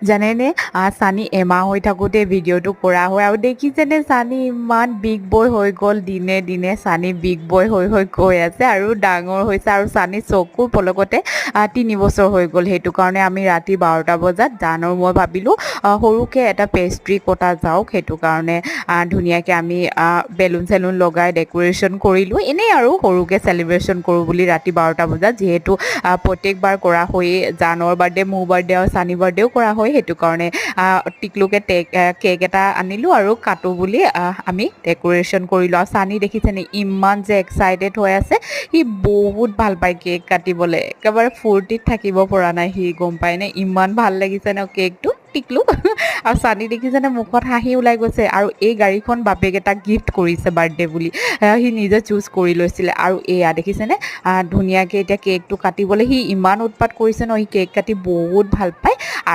জানেনে সানি এমাহ হৈ থাকোঁতে ভিডিঅ'টো কৰা হয় আৰু দেখিছেনে সানি ইমান বিগ বয় হৈ গ'ল দিনে দিনে সানি বিগ বয় হৈ গৈ আছে আৰু ডাঙৰ হৈছে আৰু সানি চকুৰ পলকতে 3 বছৰ হৈ গ'ল সেইটো কাৰণে আমি ৰাতি 12টা বজাত জানৰ মই ভাবিলোঁ সৰুকৈ এটা পেষ্ট্ৰি কটা যাওক সেইটো কাৰণে ধুনীয়াকৈ আমি বেলুন চেলুন লগাই ডেক'ৰেশ্যন কৰিলোঁ এনেই আৰু সৰুকৈ চেলিব্ৰেশ্যন কৰোঁ বুলি ৰাতি 12টা বজাত যিহেতু প্ৰত্যেকবাৰ কৰা হয়েই জানৰ বাৰ্থডে মোৰ বাৰ্থডে আৰু সানি বাৰ্থডেও কৰা হয় সেইটো কাৰণে টিকলুকে কেক এটা আনিলোঁ আৰু কাটো বুলি আমি ডেক'ৰেশ্যন কৰিলোঁ আৰু সানি দেখিছেনে ইমান যে এক্সাইটেড হৈ আছে সি বহুত ভাল পায় কেক কাটিবলৈ একেবাৰে ফূৰ্তিত থাকিব পৰা নাই সি গম পায়নে ইমান ভাল লাগিছে ন কেকটো টিকলু আৰু সানি দেখিছেনে মুখত হাঁহি ওলাই গৈছে আৰু এই গাড়ীখন বাপেক এটাক গিফ্ট কৰিছে বাৰ্থডে বুলি সি নিজে চুজ কৰি লৈছিলে আৰু এয়া দেখিছেনে ধুনীয়াকৈ এতিয়া কেকটো কাটিবলৈ সি ইমান উৎপাত কৰিছে ন সি কেক কাটি বহুত ভাল পায় আৰু